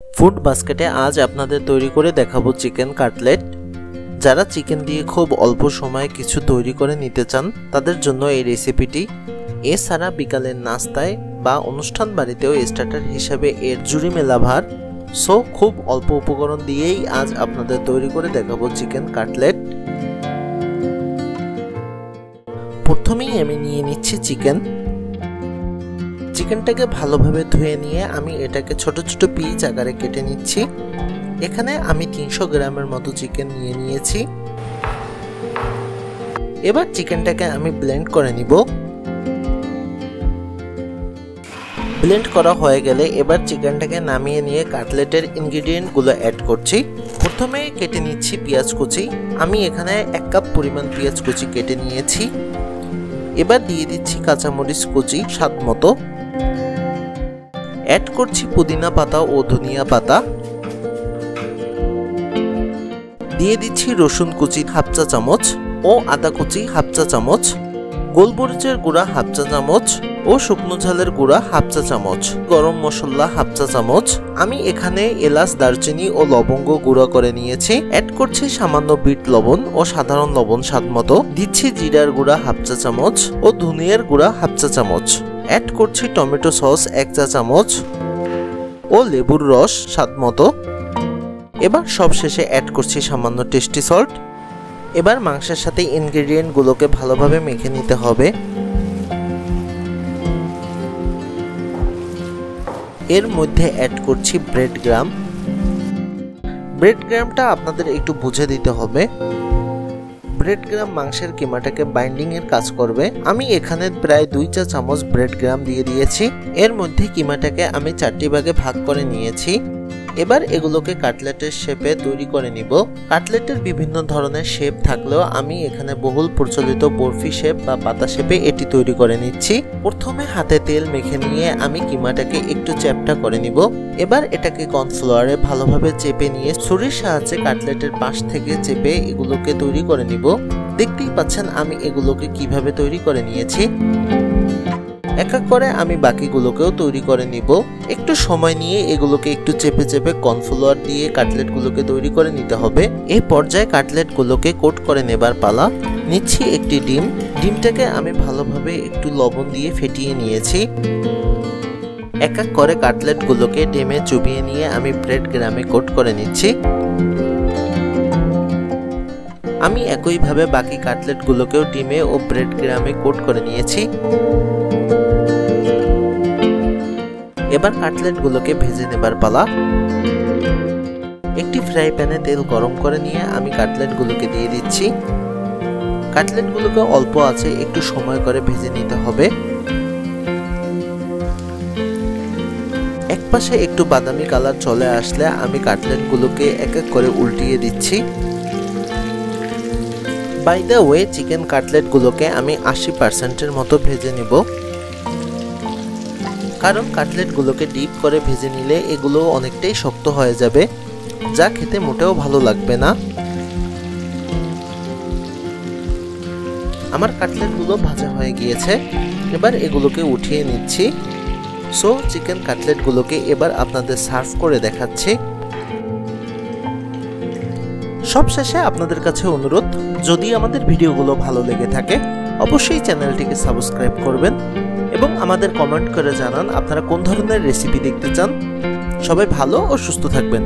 Food বাস্কেটে আজ আপনাদের তৈরি করে দেখাবো চিকেন কাটলেট। যারা চিকেন দিয়ে খুব অল্প সময়ে কিছু তৈরি করে নিতে চান তাদের জন্য এই রেসিপিটি। এছাড়া বিকালের নাস্তায় বা অনুষ্ঠান বাড়িতেও স্টার্টার হিসেবে এর জুড়ি মেলা ভার। সো খুব অল্প উপকরণ দিয়েই আজ আপনাদের তৈরি করে দেখাবো চিকেন কাটলেট। প্রথমেই আমি নিয়ে নিচ্ছি চিকেনটাকে ভালোভাবে ধুয়ে নিয়ে আমি এটাকে ছোট ছোট পিস আকারে কেটে নিচ্ছি। এখানে আমি 300 গ্রামের মতো চিকেন নিয়ে নিয়েছি। এবার চিকেনটাকে আমি ব্লেন্ড করে নিব। ব্লেন্ড করা হয়ে গেলে এবার চিকেনটাকে নামিয়ে নিয়ে কাটলেটের ইনগ্রেডিয়েন্টগুলো অ্যাড করছি। প্রথমে কেটে নিচ্ছি পেঁয়াজ কুচি। আমি এখানে 1 কাপ পরিমাণ পেঁয়াজ কুচি কেটে নিয়েছি। এবার দিয়ে দিচ্ছি কাঁচামরিচ কুচি স্বাদ মতো। অ্যাড করছি পুদিনা পাতা ও ধনিয়া পাতা। দিয়ে দিচ্ছি রসুন কুচি হাফ চা চামচ ও আদা কুচি হাফ চা চামচ, গোলমরিচের গুঁড়া হাফ চা চামচ ও শুকনো ঝালের গুঁড়া হাফ চা চামচ, গরম মশলা হাফ চা চামচ। আমি এখানে এলাচ, দারচিনি ও লবঙ্গ গুঁড়া করে নিয়েছি। অ্যাড করছি সামান্য বিট লবণ ও সাধারণ লবণ স্বাদ মতো। দিচ্ছি জিরার গুঁড়া হাফ চা চামচ ও ধনিয়ার গুঁড়া হাফ চা চামচ। অ্যাড করছি টমেটো সস 1 চা চামচ ও লেবুর রস স্বাদ মতো। এবার সবশেষে অ্যাড করছি সামান্য টেস্টি সল্ট। এবার মাংসের সাথে ইনগ্রেডিয়েন্টগুলোকে ভালোভাবে মেখে নিতে হবে। এর মধ্যে অ্যাড করছি ব্রেড গ্রামটা আপনাদের একটু বুঝে দিতে হবে। ব্রেড গ্রাম মাংসের কিমাটাকে বাইন্ডিং এর কাজ করবে। আমি এখানে প্রায় 2 চা চামচ ব্রেড গ্রাম দিয়ে দিয়েছি। এর মধ্যে কিমাটাকে আমি 4টি ভাগে ভাগ করে নিয়েছি। এবার এগুলোকে কাটলেটের শেপে তৈরি করে নিব। কাটলেটের বিভিন্ন ধরনের শেপ থাকলেও আমি এখানে বহুল প্রচলিত বরফি শেপ বা পাতা শেপে এটি তৈরি করে নিচ্ছি। প্রথমে হাতে তেল মেখে নিয়ে আমি কিমাটাকে একটু চ্যাপ্টা করে নিব। এবার এটাকে কর্নফ্লাওয়ারে ভালোভাবে চেপে নিয়ে ছুরির সাহায্যে কাটলেটের পাশ থেকে চেপে এগুলোকে তৈরি করে নিব। দেখতেই পাচ্ছেন আমি এগুলোকে কিভাবে তৈরি করে নিয়েছি। এক এক করে আমি বাকিগুলোকেও তৈরি করে নিব। একটু সময় নিয়ে এগুলোকে একটু চেপে চেপে কর্নফ্লাওয়ার দিয়ে কাটলেটগুলোকে তৈরি করে নিতে হবে। এই পর্যায়ে কাটলেটগুলোকে কোট করে নেবার পালা। নিচ্ছি একটি ডিমটাকে আমি ভালোভাবে একটু লবণ দিয়ে ফেটিয়ে নিয়েছি। এক এক করে কাটলেটগুলোকে ডিমে চুবিয়ে নিয়ে আমি ব্রেড গ্রামে কোট করে নিচ্ছি। আমি একইভাবে বাকি কাটলেটগুলোকেও ডিমে ও ব্রেড গ্রামে কোট করে নিয়েছি। এবার কাটলেটগুলোকে ভেজে নেবার পালা। একটি ফ্রাই প্যানে তেল গরম করে নিয়ে আমি কাটলেটগুলোকে দিয়ে দিচ্ছি। কাটলেটগুলোকে অল্প আছে একটু সময় করে ভেজে নিতে হবে। এক পাশে একটু বাদামি কালার চলে আসলে আমি কাটলেটগুলোকে এক এক করে উল্টিয়ে দিচ্ছি। বাই দ্য ওয়ে, চিকেন কাটলেটগুলোকে আমি 80% মতো ভেজে নিব। কারণ কাটলেটগুলোকে ডিপ করে ভেজে নিলে এগুলো অনেকটাই শক্ত হয়ে যাবে, যা খেতে মোটেও ভালো লাগবে না। আমার কাটলেটগুলো ভাজা হয়ে গিয়েছে। এবার এগুলোকে উঠিয়ে নিচ্ছি। সো চিকেন কাটলেটগুলোকে এবার আপনাদের সার্ভ করে দেখাচ্ছি। সবশেষে আপনাদের কাছে অনুরোধ, যদি আমাদের ভিডিওগুলো ভালো লেগে থাকে অবশ্যই চ্যানেলটিকে সাবস্ক্রাইব করবেন এবং আমাদের কমেন্ট করে জানান আপনারা কোন ধরনের রেসিপি দেখতে চান। সবাই ভালো ও সুস্থ থাকবেন।